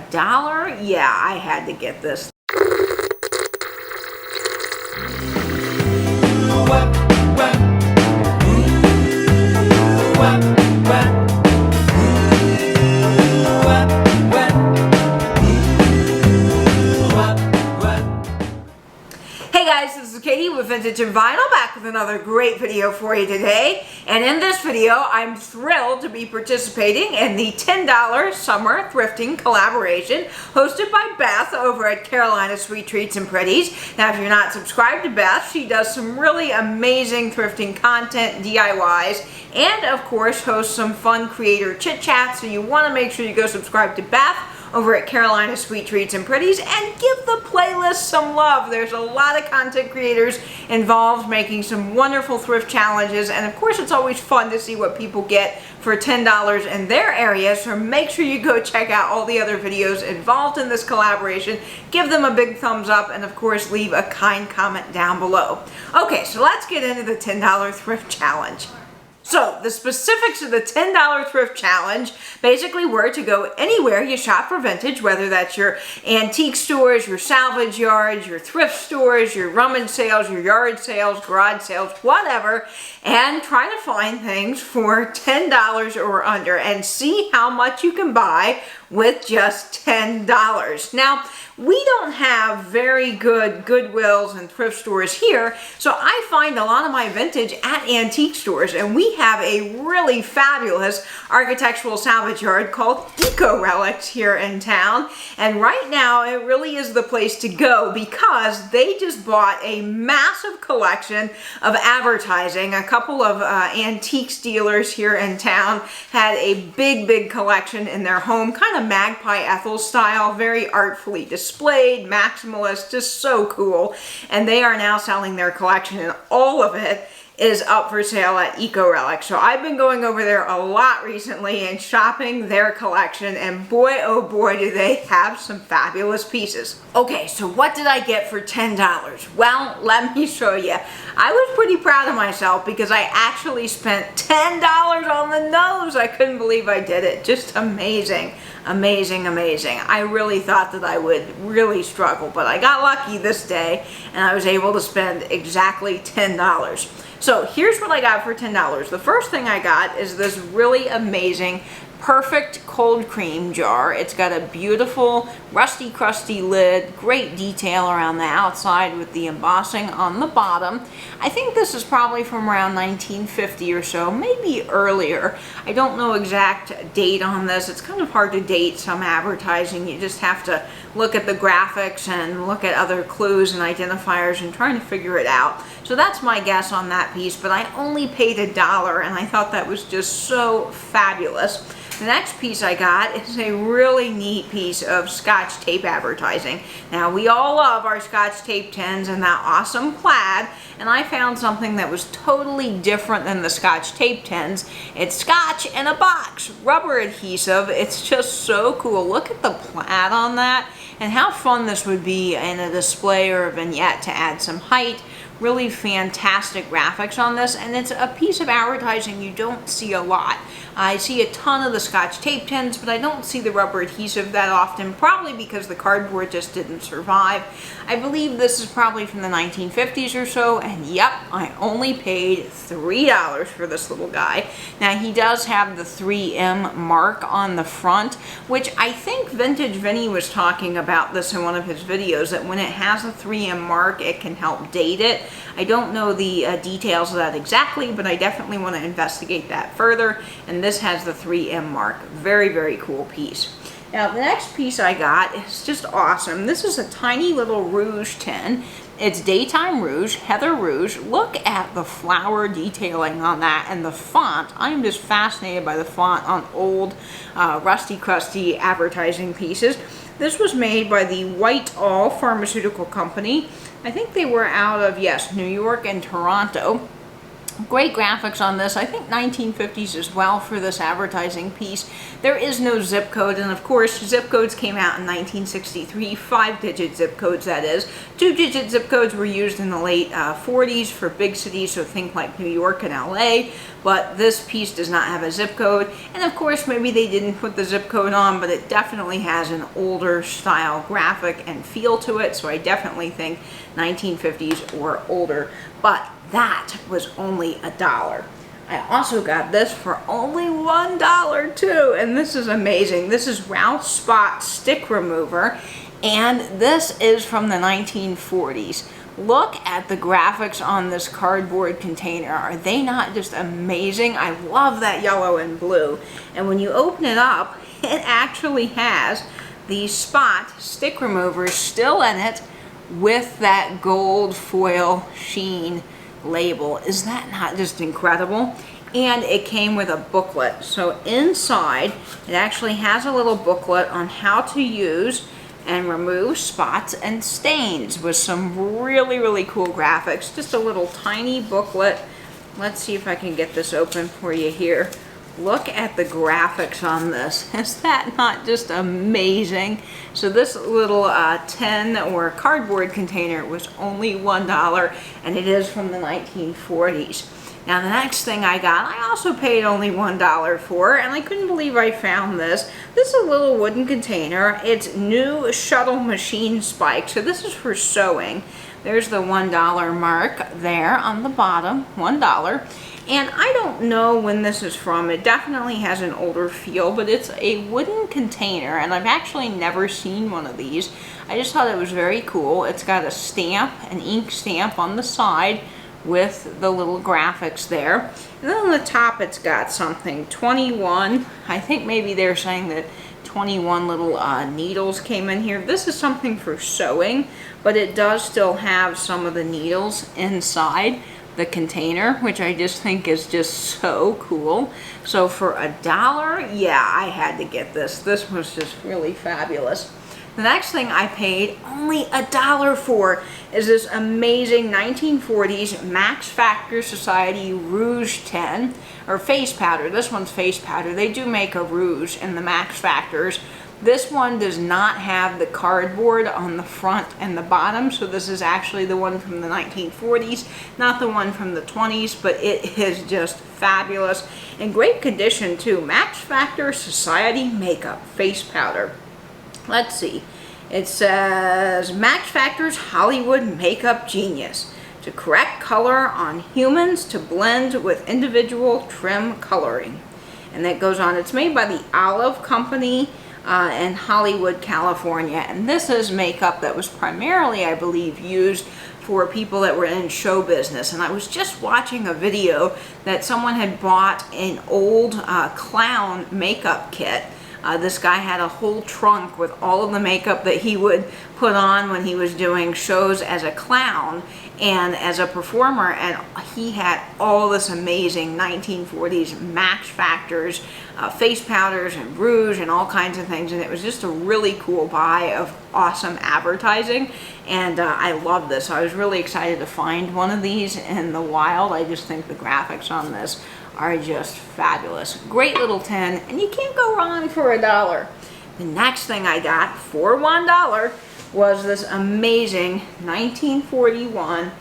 $1? Yeah, I had to get this. Hey guys, this is Katie with Vintage and Vinyl, back with another great video for you today. And in this video, I'm thrilled to be participating in the $10 Summer Thrifting Collaboration hosted by Beth over at Carolina Sweet Treats and Pretties. Now, if you're not subscribed to Beth, she does some really amazing thrifting content, DIYs, and of course hosts some fun creator chit chats. So you want to make sure you go subscribe to Beth over at Carolina Sweet Treats and Pretties and give the playlist some love. There's a lot of content creators involved making some wonderful thrift challenges, and of course it's always fun to see what people get for $10 in their area, so make sure you go check out all the other videos involved in this collaboration, give them a big thumbs up, and of course leave a kind comment down below. Okay, so let's get into the $10 thrift challenge. So, the specifics of the $10 thrift challenge basically were to go anywhere you shop for vintage, whether that's your antique stores, your salvage yards, your thrift stores, your rummage sales, your yard sales, garage sales, whatever, and try to find things for $10 or under and see how much you can buy with just $10. Now, we don't have very good Goodwills and thrift stores here, so I find a lot of my vintage at antique stores, and we have a really fabulous architectural salvage yard called Eco Relics here in town, and right now it really is the place to go because they just bought a massive collection of advertising. A couple of antiques dealers here in town had a big collection in their home, kind of Magpie Ethel style, very artfully displayed, maximalist, just so cool. And they are now selling their collection, and all of it is up for sale at Eco Relic. So I've been going over there a lot recently and shopping their collection, and boy oh boy do they have some fabulous pieces. Okay, so what did I get for $10? Well, let me show you. I was pretty proud of myself because I actually spent $10 on the nose. I couldn't believe I did it. Just amazing. Amazing. I really thought that I would really struggle, but I got lucky this day and I was able to spend exactly $10. So here's what I got for $10. The first thing I got is this really amazing perfect cold cream jar. It's got a beautiful rusty crusty lid, great detail around the outside with the embossing on the bottom. I think this is probably from around 1950 or so, maybe earlier. I don't know exact date on this. It's kind of hard to date some advertising. You just have to look at the graphics and look at other clues and identifiers and trying to figure it out. So that's my guess on that piece, but I only paid $1 and I thought that was just so fabulous. The next piece I got is a really neat piece of Scotch tape advertising. Now, we all love our Scotch tape tins and that awesome plaid, and I found something that was totally different than the Scotch tape tins. It's Scotch in a box, rubber adhesive. It's just so cool. Look at the plaid on that, and how fun this would be in a display or a vignette to add some height. Really fantastic graphics on this, and it's a piece of advertising you don't see a lot. I see a ton of the Scotch tape tins, but I don't see the rubber adhesive that often, probably because the cardboard just didn't survive. I believe this is probably from the 1950s or so, and yep, I only paid $3 for this little guy. Now, he does have the 3M mark on the front, which I think Vintage Vinny was talking about this in one of his videos, that when it has a 3M mark, it can help date it. I don't know the details of that exactly, but I definitely want to investigate that further, and this has the 3M mark. Very cool piece. Now, the next piece I got is just awesome. This is a tiny little rouge tin. It's Daytime Rouge, Heather Rouge. Look at the flower detailing on that and the font. I'm just fascinated by the font on old, rusty, crusty advertising pieces. This was made by the Whitall Pharmaceutical Company. I think they were out of, yes, New York and Toronto. Great graphics on this. I think 1950s as well for this advertising piece. There is no zip code, and of course zip codes came out in 1963, 5-digit zip codes that is. 2-digit zip codes were used in the late 40s for big cities, so think like New York and LA, but this piece does not have a zip code. And of course maybe they didn't put the zip code on, but it definitely has an older style graphic and feel to it, so I definitely think 1950s or older. But that was only $1. I also got this for only $1 too, and this is amazing. This is Ralph Spot stick remover, and this is from the 1940s. Look at the graphics on this cardboard container. Are they not just amazing? I love that yellow and blue. And when you open it up, it actually has the Spot stick removers still in it with that gold foil sheen label. Is that not just incredible? And it came with a booklet. So inside it actually has a little booklet on how to use and remove spots and stains with some really cool graphics. Just a little tiny booklet. Let's see if I can get this open for you here. Look at the graphics on this. Is that not just amazing? So this little tin or cardboard container was only $1, and it is from the 1940s. Now the next thing I got, I also paid only $1 for, and I couldn't believe I found this. This is a little wooden container. It's new shuttle machine spike. So this is for sewing. There's the $1 mark there on the bottom, $1. And I don't know when this is from. It definitely has an older feel, but it's a wooden container, and I've actually never seen one of these. I just thought it was very cool. It's got a stamp, an ink stamp on the side with the little graphics there. And then on the top it's got something, 21. I think maybe they're saying that 21 little needles came in here. This is something for sewing, but it does still have some of the needles inside the container, which I just think is just so cool. So for $1, yeah, I had to get this. This was just really fabulous. The next thing I paid only $1 for is this amazing 1940s Max Factor Society Rouge 10, or face powder. This one's face powder. They do make a rouge in the Max Factors. This one does not have the cardboard on the front and the bottom, so this is actually the one from the 1940s, not the one from the 20s, but it is just fabulous. In great condition too. Max Factor Society Makeup Face Powder. Let's see. It says, Max Factor's Hollywood Makeup Genius. To correct color on humans to blend with individual trim coloring. And that goes on. It's made by the Olive Company in Hollywood, California. And this is makeup that was primarily, I believe, used for people that were in show business. And I was just watching a video that someone had bought an old clown makeup kit. This guy had a whole trunk with all of the makeup that he would put on when he was doing shows as a clown and as a performer, and he had all this amazing 1940s Max Factors, face powders and rouge and all kinds of things, and it was just a really cool buy of awesome advertising, and I love this. I was really excited to find one of these in the wild. I just think the graphics on this are just fabulous. Great little tin, and you can't go wrong for $1. The next thing I got for $1 was this amazing 1941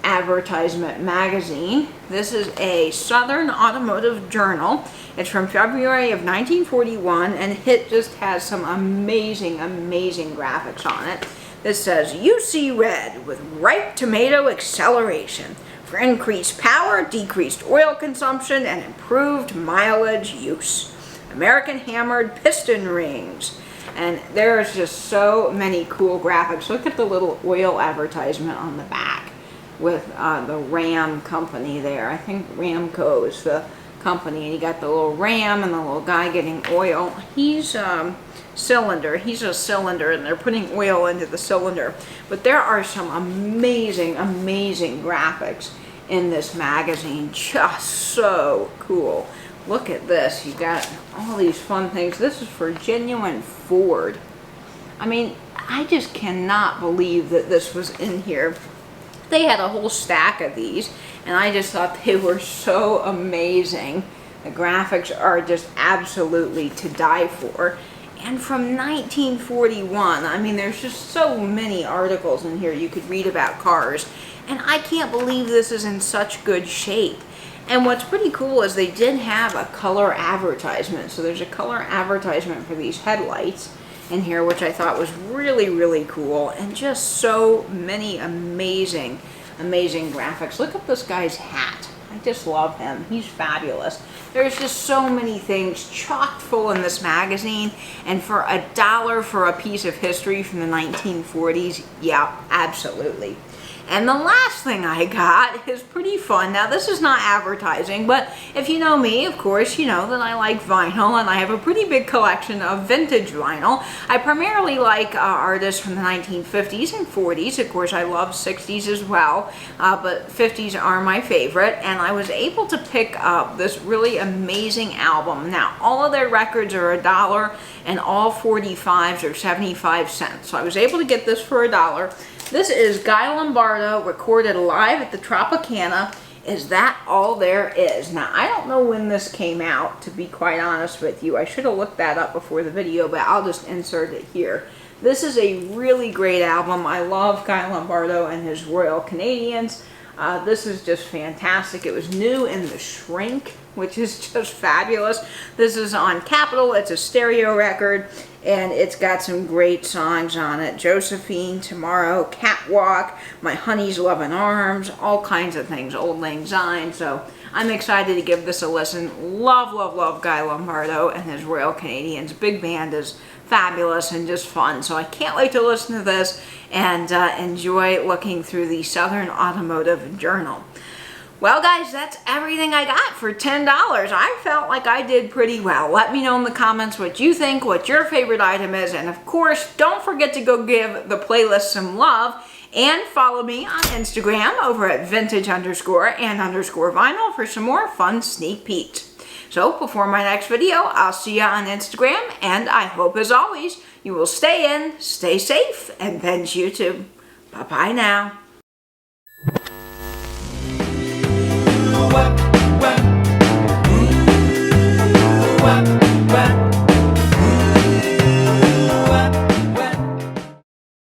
advertisement magazine. This is a Southern Automotive Journal. It's from February of 1941, and it just has some amazing graphics on it. This says, "You see red with ripe tomato acceleration for increased power, decreased oil consumption, and improved mileage use. American hammered piston rings." And there's just so many cool graphics. Look at the little oil advertisement on the back with the Ram company there. I think Ramco is the company, and you got the little ram and the little guy getting oil. He's cylinder. He's a cylinder, and they're putting oil into the cylinder. But there are some amazing graphics in this magazine. Just so cool. Look at this. You got all these fun things. This is for genuine Ford. I mean, I just cannot believe that this was in here. they had a whole stack of these, and I just thought they were so amazing. The graphics are just absolutely to die for. And from 1941, I mean, there's just so many articles in here you could read about cars, and I can't believe this is in such good shape. And what's pretty cool is they did have a color advertisement. So there's a color advertisement for these headlights in here, which I thought was really, really cool, and just so many amazing, amazing graphics. Look at this guy's hat. I just love him. He's fabulous. There's just so many things chock full in this magazine, and for $1 for a piece of history from the 1940s, yeah, absolutely. And the last thing I got is pretty fun. Now, this is not advertising, but if you know me, of course, you know that I like vinyl, and I have a pretty big collection of vintage vinyl. I primarily like artists from the 1950s and 40s. Of course, I love 60s as well, but 50s are my favorite, and I was able to pick up this really amazing album. Now, all of their records are $1, and all 45s are 75 cents. So I was able to get this for $1. This is Guy Lombardo, recorded live at the Tropicana. Is That All There Is? Now, I don't know when this came out, to be quite honest with you. I should have looked that up before the video, but I'll just insert it here. This is a really great album. I love Guy Lombardo and his Royal Canadians. This is just fantastic. It was new in the shrink, which is just fabulous. This is on Capitol. It's a stereo record, and it's got some great songs on it. Josephine, Tomorrow, Catwalk, My Honey's Lovin' Arms, all kinds of things. Old Lang Syne. So I'm excited to give this a listen. Love, love, love Guy Lombardo and his Royal Canadians. Big band is fabulous and just fun. So I can't wait to listen to this and enjoy looking through the Southern Automotive Journal. Well, guys, that's everything I got for $10. I felt like I did pretty well. Let me know in the comments what you think, what your favorite item is, and of course, don't forget to go give the playlist some love and follow me on Instagram over at vintage_and_vinyl for some more fun sneak peeks. So, before my next video, I'll see you on Instagram, and I hope, as always, you will stay in, stay safe, and binge YouTube. Bye-bye now. What